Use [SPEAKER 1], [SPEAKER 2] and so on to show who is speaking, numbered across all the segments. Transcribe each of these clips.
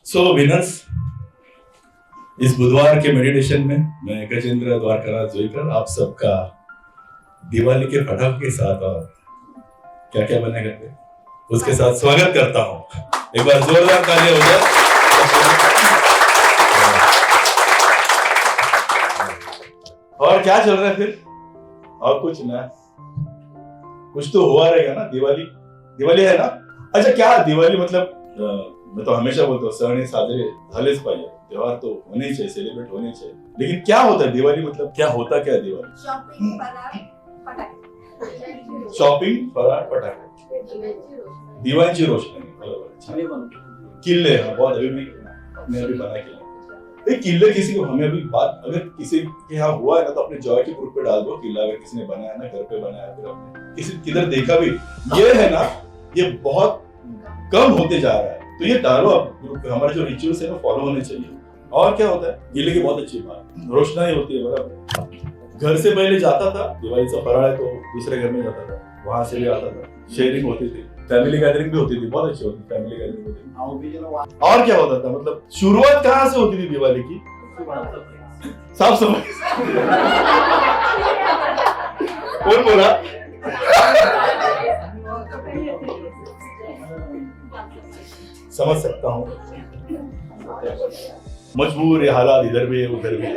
[SPEAKER 1] सो winners, इस बुधवार के मेडिटेशन में मैं गजेंद्र द्वारकानाथ जोईकर आप सबका दिवाली के पटाखे के साथ और क्या क्या बने करते उसके साथ स्वागत करता हूँ। एक बार जोरदार तालियां हो जाए। और क्या चल रहा है फिर? और कुछ ना, कुछ तो हुआ रहेगा ना। दिवाली दिवाली है ना। अच्छा, क्या दिवाली मतलब मैं तो हमेशा बोलता हूँ सण साजरे झालेच पाहिजे, त्योहार तो होने ही चाहिए, सेलिब्रेट होने चाहिए। लेकिन क्या होता है दिवाली, मतलब क्या होता क्या है दिवाली?
[SPEAKER 2] शॉपिंग, फराळ, फटाके।
[SPEAKER 1] शॉपिंग, फराळ, फटाके, दिवाळीची रोशनी, बरोबर। किले, बहुत अभी भी अपने अभी बना किला। किले किसी को, हमें अभी बात अगर किसी के यहाँ हुआ है ना तो अपने जॉय के ग्रुप पे डाल दो। किला अगर किसी ने बनाया ना, घर पे बनाया, फिर अपने किसी किधर देखा भी, ये है ना, ये बहुत कम होते जा रहा है। तो ये डालो आप ग्रुप पे। हमारे जो रिचुअल्स है ना फॉलो होने चाहिए। और क्या होता है किले की बहुत अच्छी बात, रोशनाई होती है, बराबर। घर से पहले जाता था, दिवाली से फराळ है तो दूसरे घर में जाता था, वहां से भी आता था, शेयरिंग होती थी, फैमिली गैदरिंग भी होती थी, बहुत अच्छी होती थी फैमिली गैदरिंग होती थी। और क्या होता था, मतलब शुरुआत कहाँ से होती थी दिवाली की? साफ सफाई। कौन बोला? समझ सकता हूँ, मजबूर ये हालात, इधर भी है उधर भी है।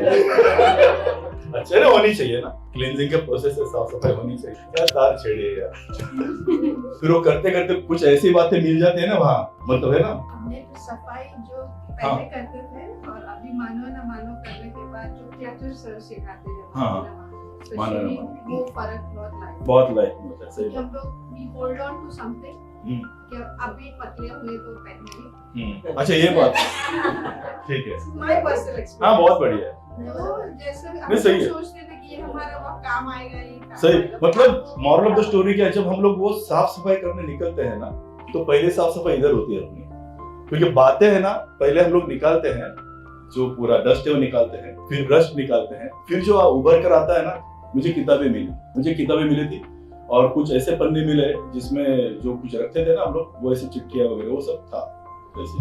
[SPEAKER 1] अच्छा ना, होनी चाहिए ना, क्लींजिंग के प्रोसेस से साफ सफाई होनी चाहिए। क्या तार छेड़े यार। फिर वो करते करते कुछ ऐसी बातें मिल जाती है ना वहाँ, मतलब है ना।
[SPEAKER 2] हमने तो सफाई जो पहले करते थे और अभी मानो ना मानो करने के बाद जो क्या जो सर सिखाते हैं,
[SPEAKER 1] हाँ, मानो ना मानो,
[SPEAKER 2] वो फर्क बहुत लाइक
[SPEAKER 1] होता है। सही
[SPEAKER 2] हम लोग we hold on to something कि अभी पतले हुए तो पहने।
[SPEAKER 1] अच्छा, ये बात ठीक है,
[SPEAKER 2] माय पर्सनल एक्सपीरियंस।
[SPEAKER 1] हाँ, बहुत बढ़िया है।
[SPEAKER 2] जैसे
[SPEAKER 1] नहीं, सही है।
[SPEAKER 2] सोचते थे कि ये हमारा वो काम आएगा, ये काम
[SPEAKER 1] सही,
[SPEAKER 2] आएगा।
[SPEAKER 1] मतलब मॉरल ऑफ द स्टोरी क्या है, जब हम लोग वो साफ सफाई करने निकलते हैं ना तो पहले साफ सफाई इधर होती है अपनी, क्योंकि बातें है ना पहले हम लोग निकालते हैं, जो पूरा डस्ट है वो निकालते हैं, फिर ब्रश निकालते हैं, फिर जो उभर कर आता है ना। मुझे किताबें मिली थी और कुछ ऐसे पन्ने मिले जिसमें जो कुछ रखते थे ना हम लोग, वो ऐसे चिट्ठियां वगैरह वो सब था।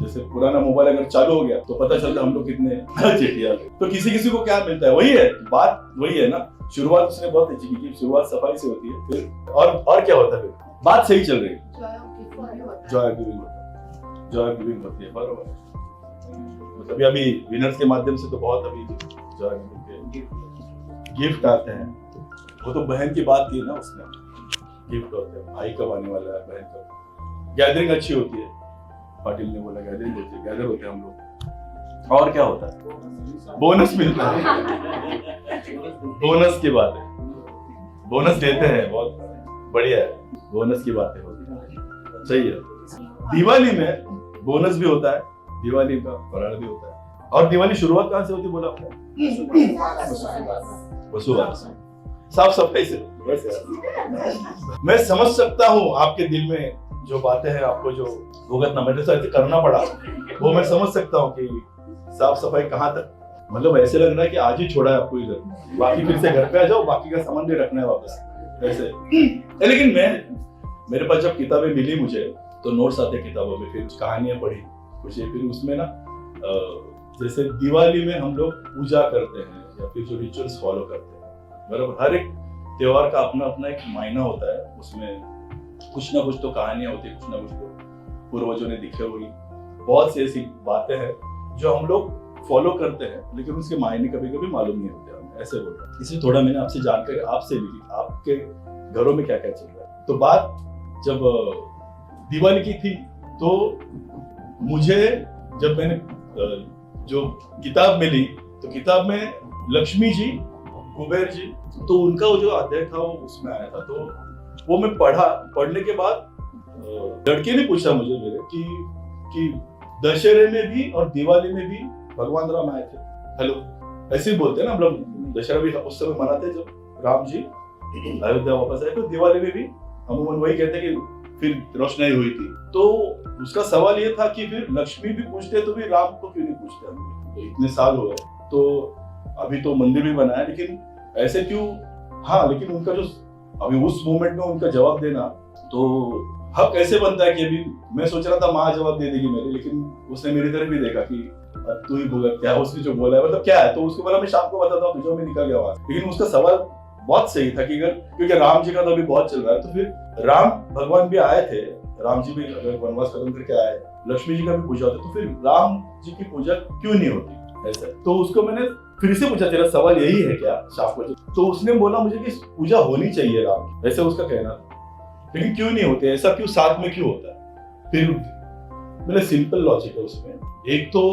[SPEAKER 1] जैसे पुराना मोबाइल अगर चालू हो गया तो पता चलता हम लोग कितने चिट्ठियां। तो किसी को क्या मिलता है, वही है बात, वही है ना। शुरुआत उसने बहुत अच्छी की कि शुरुआत सफाई से होती है, फिर और क्या होता है, फिर बात सही चल रही है, जॉय गिविंग होती है, बराबर। मतलब अभी विनर्स के माध्यम से तो बहुत अभी जॉय गिविंग के गिफ्ट आते हैं। वो तो बहन की बात की ना उसने, गिफ्ट होते हैं, भाई कब आने वाला है, बहन कब। गैदरिंग अच्छी होती है, पाटिल ने बोला गैदरिंग होती है, गैदर होते हैं हम लोग। और क्या होता है, बोनस मिलता है। बोनस की बात है, बोनस देते हैं, बहुत बढ़िया है, बोनस की बातें होती है, सही है। दिवाली में बोनस भी होता है, दिवाली का फराळ भी होता है। और दिवाली शुरुआत कहाँ से होती बोला आपने? वसुबारस से, साफ सफाई से। मैं समझ सकता हूँ आपके दिल में जो बातें हैं, आपको जो भुगतना मेरे साथ करना पड़ा, वो मैं समझ सकता हूँ कि साफ सफाई कहाँ तक, मतलब ऐसे लग रहा है कि आज ही छोड़ा है आपको इधर, बाकी फिर से घर पे आ जाओ, बाकी का सामान भी रखना है वापस ऐसे। लेकिन मेरे पास जब किताबें मिली मुझे तो नोट्स आते किताबों में, फिर कहानियां पढ़ी कुछ, फिर उसमें ना जैसे दिवाली में हम लोग पूजा करते हैं या फिर जो रिचुअल्स फॉलो करते हैं, बराबर। हर एक त्योहार का अपना अपना एक मायना होता है, उसमें कुछ ना कुछ तो कहानियां होती है, कुछ ना कुछ तो पूर्वजों ने लिखे हुई बहुत सी ऐसी बातें हैं जो हम लोग फॉलो करते हैं, लेकिन उसके मायने कभी कभी मालूम नहीं होते हमें, ऐसे बोल रहे हैं। इसलिए थोड़ा मैंने आपसे जानकारी आपसे ली, आपके घरों में क्या क्या चल रहा है। तो बात जब दिवाली की थी तो मुझे, जब मैंने जो किताब मिली तो किताब में लक्ष्मी जी, कुबेर जी, तो उनका वो जो अध्याय था वो उसमें आया था। तो वो मैं पढ़ने के बाद लड़के ने पूछा मुझे मेरे कि दशहरे में भी और दिवाली में भी भगवान राम आए थे। हेलो, ऐसे ही बोलते हैं ना हम लोग, दशहरा भी उस समय मनाते हैं जब राम जी अयोध्या वापस आए, तो दिवाली में भी अमूमन वही कहते हैं कि फिर रोशनाई हुई थी। तो उसका सवाल ये था कि फिर लक्ष्मी भी पूछते तो भी राम को क्यों नहीं पूछते हम, तो इतने साल हो गए, तो अभी तो मंदिर भी बना है, लेकिन ऐसे क्यों? हाँ, लेकिन उनका जो अभी उस मोमेंट में उनका जवाब देना तो हक ऐसे बनता है कि अभी मैं सोच रहा था माँ जवाब दे देगी मेरे, लेकिन उसने मेरी तरफ भी देखा कि अब तू ही बोला क्या, उसने जो बोला है मतलब क्या है, तो उसको बोला मैं शाम को बताता हूँ तुझे, मैं निकल गया वहां। लेकिन उसका सवाल बहुत सही था कि अगर, क्योंकि राम जी का तो अभी बहुत चल रहा है, तो फिर राम भगवान भी आए थे, राम जी भी अगर वनवास खत्म करके आए, लक्ष्मी जी का भी पूजा होता, तो फिर राम जी की पूजा क्यों नहीं होती ऐसा? तो उसको मैंने फिर से पूछा तेरा सवाल यही है क्या शाम को? तो उसने बोला मुझे कि पूजा होनी चाहिए राम की, ऐसे उसका कहना था, लेकिन क्यों नहीं होते, ऐसा क्यों, साथ में क्यों होता है? फिर मैंने सिंपल लॉजिक है उसमें। एक तो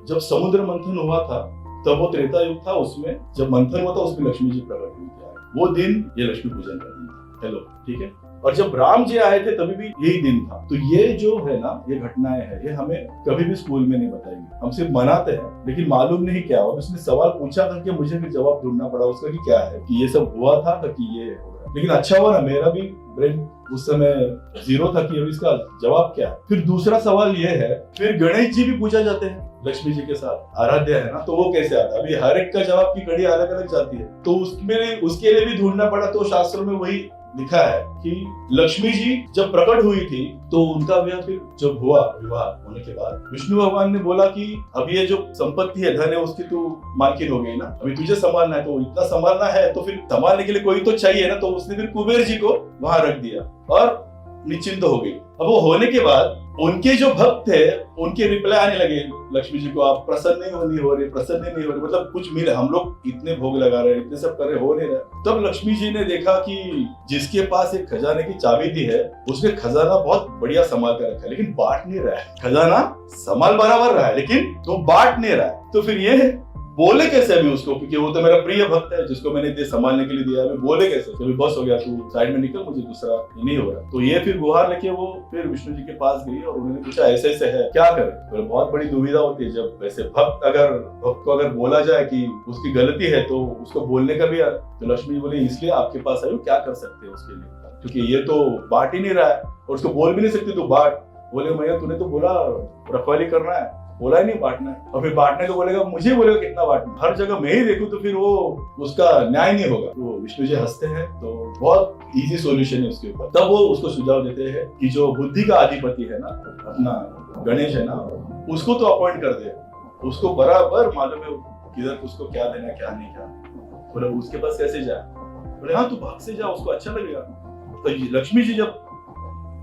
[SPEAKER 1] जब समुद्र मंथन हुआ था तब वो त्रेता युग था, उसमें जब मंथन हुआ था उसमें लक्ष्मी जी प्रकट हुई थी, वो दिन ये लक्ष्मी पूजन का दिन था। हेलो, ठीक है। और जब राम जी आए थे तभी भी यही दिन था। तो ये जो है ना, ये घटनाएं हैं, ये हमें कभी भी स्कूल में नहीं बताएंगे, हम सिर्फ मनाते हैं लेकिन मालूम नहीं क्या। और उसने सवाल पूछा था कि मुझे भी जवाब ढूंढना पड़ा उसका कि क्या है, कि ये सब हुआ था कि ये हो रहा है। लेकिन अच्छा हुआ ना, मेरा भी ब्रेन उस समय जीरो था कि अभी इसका जवाब क्या है। फिर दूसरा सवाल ये है, फिर गणेश जी भी पूछा जाते हैं लक्ष्मी जी के साथ, आराध्य है ना, तो वो कैसे आता है? अभी हर एक का जवाब की कड़ी अलग अलग जाती है, तो उसके लिए भी ढूंढना पड़ा। तो शास्त्रों में वही लिखा है कि लक्ष्मी जी जब प्रकट हुई थी तो उनका विवाह फिर जब हुआ, विवाह होने के बाद विष्णु भगवान ने बोला कि अब ये जो संपत्ति है, धन है, उसकी तू मालकिन हो गई ना, अभी तुझे संभालना है, तो इतना संभालना है तो फिर संभालने के लिए कोई तो चाहिए ना। तो उसने फिर कुबेर जी को वहां रख दिया और निश्चिंत हो गई। अब वो होने के बाद उनके जो भक्त थे उनके रिप्लाई आने लगे लक्ष्मी जी को, आप प्रसन्न नहीं हो रहे, प्रसन्न नहीं हो रहे, मतलब कुछ मिले, हम लोग इतने भोग लगा रहे हैं, इतने सब कर रहे, हो नहीं रहा। तब लक्ष्मी जी ने देखा कि जिसके पास एक खजाने की चाबी दी है उसने खजाना बहुत बढ़िया संभाल कर रखा है, लेकिन बांट नहीं रहा है। खजाना संभाल बराबर रहा है लेकिन तो बांट नहीं रहा है। तो फिर ये है, बोले कैसे अभी उसको, क्योंकि वो तो मेरा प्रिय भक्त है जिसको मैंने दे संभालने के लिए दिया है, बोले कैसे? तो बस हो गया, तू साइड में निकल, मुझे दूसरा नहीं हो रहा। तो ये फिर गुहार लेके वो फिर विष्णु जी के पास गई और उन्होंने पूछा ऐसे ऐसे है, क्या करे? तो बहुत बड़ी दुविधा होती है जब ऐसे भक्त को अगर बोला जाए कि उसकी गलती है तो उसको बोलने का भी। तो लक्ष्मी जी बोले इसलिए आपके पास आई हूँ, क्या कर सकते हैं उसके लिए, क्योंकि ये तो बांट ही नहीं रहा है और उसको बोल भी नहीं सकती तू बांट। बोले भैया तूने तो बोला रखवाली करना है, बोला ही नहीं बांटना है, और फिर बांटने को बोलेगा, मुझे बोलेगा कितना बांटना, हर जगह मैं ही देखूं तो फिर वो उसका न्याय नहीं होगा। तो विष्णु जी हंसते हैं, तो बहुत इजी सॉल्यूशन है उसके ऊपर। तब वो उसको सुझाव देते हैं कि जो बुद्धि का अधिपति है ना, अपना गणेश है ना, उसको तो अपॉइंट कर दे, उसको बराबर मालूम है किधर उसको क्या देना है क्या नहीं क्या। बोले उसके पास कैसे जाए? बोले हाँ तू भाग से जा, उसको अच्छा लगेगा। तो लक्ष्मी जी जब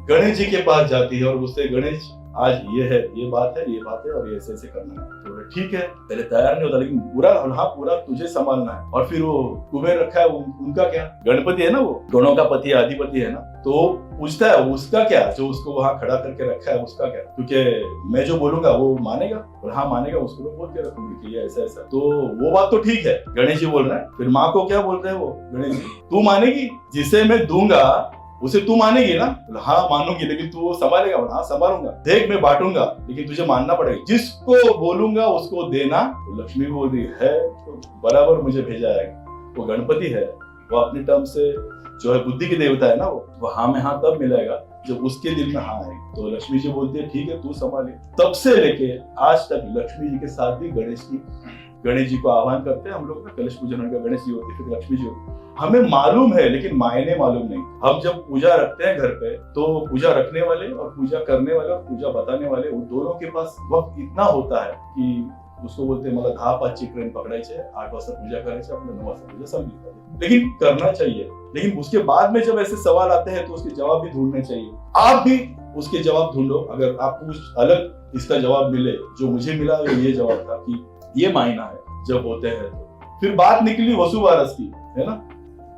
[SPEAKER 1] गणेश जी के पास जाती है और उससे गणेश आज ये है, ये बात है और ये ऐसे ऐसे करना है, तो ठीक है, पहले तैयार नहीं होता लेकिन पूरा, हाँ पूरा तुझे संभालना है। और फिर वो कुबेर रखा है, उनका क्या, गणपति है ना, वो दोनों का पति है, अधिपति है ना, तो पूछता है उसका क्या, जो उसको वहां खड़ा करके रखा है उसका क्या, क्योंकि मैं जो बोलूंगा वो मानेगा, और हाँ मानेगा, उसको मैं बोल के रखूंगी कि ये ऐसा ऐसा। तो वो बात तो ठीक है, गणेश जी बोल रहे हैं। फिर माँ को क्या बोल रहे हैं वो गणेश जी, तू मानेगी जिसे मैं दूंगा उसे तू मानेगी ना? हाँ मानूंगी, लेकिन तू वो संभालेगा? हाँ संभालूंगा। देख मैं बांटूंगा लेकिन तुझे मानना पड़ेगा, जिसको बोलूंगा उसको देना। तो लक्ष्मी बोल रही है तो बराबर मुझे भेजा है, वो गणपति है, वो अपने टर्म से जो है बुद्धि की देवता है ना, वो हाँ में हाँ तब मिलेगा जब उसके दिल में हाँ आएगी। तो लक्ष्मी जी बोलती है ठीक है तू संभाले। तब से लेके आज तक लक्ष्मी जी के साथ भी गणेश जी को आह्वान करते हैं हम लोग ना, कलश पूजन होने का गणेश जी होते फिर लक्ष्मी जी होती। हमें मालूम है लेकिन मायने मालूम नहीं। हम जब पूजा रखते हैं घर पे तो पूजा रखने वाले और पूजा करने वाले और पूजा बताने वाले, उन दोनों के पास वक्त इतना होता है कि उसको बोलते हैं मला 10-5 ट्रेन पकड़ायचे, 8 वाजता पूजा करायची, आपलं 9 वाजता पूजा संपली। लेकिन करना चाहिए, लेकिन उसके बाद में जब ऐसे सवाल आते हैं तो उसके जवाब भी ढूंढने चाहिए। आप भी उसके जवाब ढूंढो। अगर आपको कुछ अलग इसका जवाब मिले, जो मुझे मिला ये जवाब था कि ये मायना है जब होते हैं। तो फिर बात निकली वसुबारस की, है ना,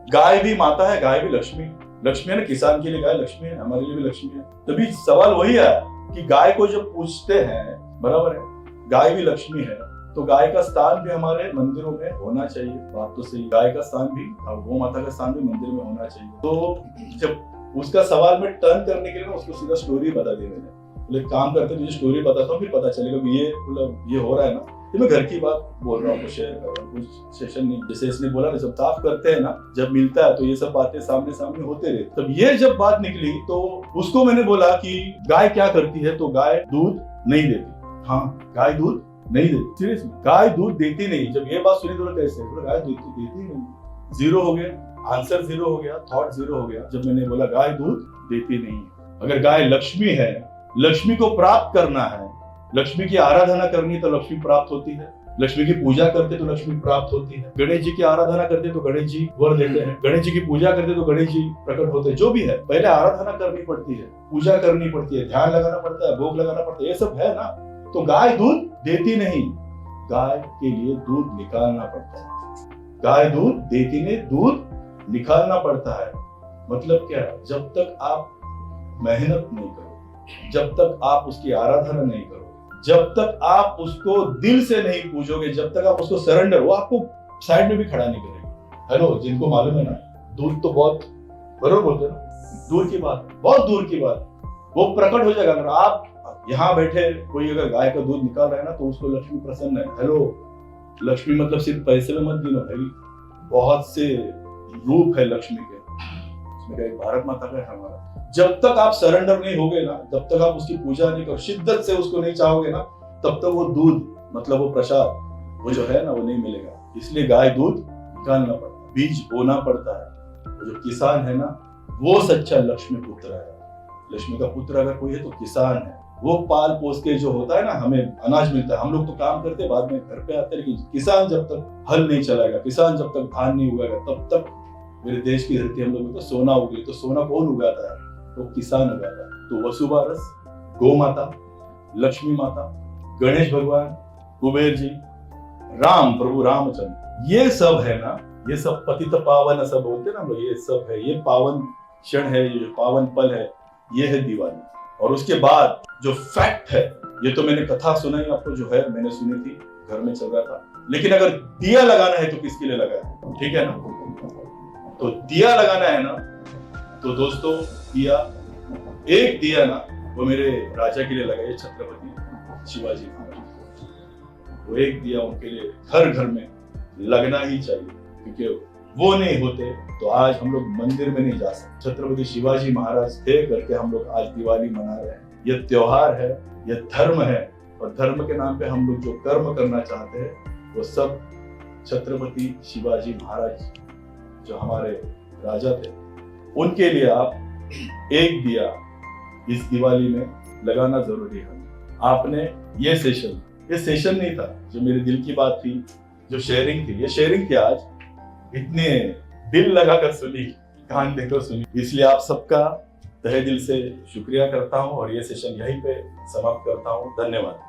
[SPEAKER 1] गाय भी माता है, गाय भी लक्ष्मी है ना, किसान के लिए गाय लक्ष्मी है, हमारे लिए भी लक्ष्मी है। तभी सवाल वही आया कि गाय को जब पूछते हैं, बराबर है, गाय भी लक्ष्मी है, तो गाय का स्थान भी हमारे मंदिरों में होना चाहिए। बात तो सही, गाय का स्थान भी और गौ माता का स्थान भी मंदिर में होना चाहिए। तो जब उसका सवाल में टर्न करने के लिए उसको सीधा स्टोरी बता दी मैंने, बोले काम करते मुझे स्टोरी बताता हूँ, फिर पता चलेगा कि ये मतलब ये हो रहा है ना। तो मैं घर की बात बोल रहा हूँ, शेयर कर रहा हूँ, कुछ सेशन नहीं। जैसे इसने बोला ना, जब ताफ करते हैं ना, जब मिलता है तो ये सब बातें सामने सामने होते रहे। तब ये जब बात निकली तो उसको मैंने बोला कि गाय क्या करती है, तो गाय दूध नहीं देती। हाँ गाय दूध नहीं देती, सीरियसली गाय दूध देती नहीं। जब ये बात सुनी तो कैसे, गाय देती नहीं, जीरो हो गया, आंसर जीरो हो गया, थॉट जीरो हो गया। जब मैंने बोला गाय दूध देती नहीं है। अगर गाय लक्ष्मी है, लक्ष्मी को प्राप्त करना है, लक्ष्मी की आराधना करनी तो लक्ष्मी प्राप्त होती है। लक्ष्मी की पूजा करते तो लक्ष्मी प्राप्त होती है। गणेश जी की आराधना करते तो गणेश जी वर देते हैं। गणेश जी की पूजा करते तो गणेश जी प्रकट होते हैं। जो भी है, पहले आराधना करनी पड़ती है, पूजा करनी पड़ती है, ध्यान लगाना पड़ता है, भोग लगाना पड़ता है, ये सब है ना। तो गाय दूध देती नहीं, गाय के लिए दूध निकालना पड़ता है। गाय दूध देती नहीं, दूध निकालना पड़ता है। मतलब क्या? जब तक आप मेहनत नहीं करो, जब तक आप उसकी आराधना नहीं करो, जब तक आप उसको दिल से नहीं पूजोगे, जब तक आप उसको सरेंडर, वो आपको साइड में भी खड़ा नहीं करेगी। हेलो, जिनको मालूम है ना, दूध तो बहुत बरोबर बोलते हैं ना, दूर की बात, बहुत दूर की बात, वो प्रकट हो जाएगा। अगर आप यहाँ बैठे कोई अगर गाय का दूध निकाल रहा है ना, तो उसको लक्ष्मी प्रसन्न है। हेलो, लक्ष्मी मतलब सिर्फ पैसे में मत गिनो भाई, बहुत से रूप है लक्ष्मी के। इसमें एक भारत माता का है हमारा। जब तक आप सरेंडर नहीं होगे ना, जब तक आप उसकी पूजा नहीं करो, शिद्दत से उसको नहीं चाहोगे ना, तब तक वो दूध मतलब वो प्रसाद वो जो है ना, वो नहीं मिलेगा। इसलिए गाय दूध निकालना पड़ता है, बीज बोना पड़ता है। वो जो किसान है ना, वो सच्चा लक्ष्मी पुत्र है। लक्ष्मी का पुत्र अगर कोई है तो किसान है। वो पाल पोस के जो होता है ना, हमें अनाज मिलता है, हम लोग तो काम करते हैं, बाद में घर पे आते हैं, लेकिन किसान जब तक हल नहीं चलाएगा, किसान जब तक धान नहीं उगाएगा, तब तक मेरे देश की धरती हम लोग तो सोना उगे। तो सोना कौन उगाता है? तो किसान उगाता है। तो वसुबारस, गौ माता, लक्ष्मी माता, गणेश भगवान, कुबेर जी, राम, प्रभु रामचंद्र, ये सब है ना, ये सब पतित पावन सब बोलते ना, ये सब है, ये पावन क्षण है, ये पावन पल है, ये है दिवाली। और उसके बाद जो फैक्ट है, ये तो मैंने कथा सुनाई आपको, जो है मैंने सुनी थी, घर में चल रहा था। लेकिन अगर दिया लगाना है तो किसके लिए लगाए? ठीक है ना? तो दिया लगाना है ना, तो दोस्तों दिया, एक दिया ना, वो मेरे राजा के लिए लगाइए, छत्रपति शिवाजी महाराज। वो एक दिया उनके लिए घर घर में लगना ही चाहिए, क्योंकि वो नहीं होते तो आज हम लोग मंदिर में नहीं जा सकते। छत्रपति शिवाजी महाराज थे करके हम लोग आज दिवाली मना रहे हैं। यह त्योहार है, यह धर्म है, और धर्म के नाम पे हम लोग जो कर्म करना चाहते हैं, वो सब छत्रपति शिवाजी महाराज जो हमारे राजा थे, उनके लिए आप एक दिया इस दिवाली में लगाना जरूरी है। आपने ये सेशन नहीं था, जो मेरे दिल की बात थी, जो शेयरिंग थी, ये शेयरिंग थी आज इतने दिल लगाकर सुनी, कान देकर सुनी। इसलिए आप सबका तहे दिल से शुक्रिया करता हूँ और ये सेशन यहीं पे समाप्त करता हूँ। धन्यवाद।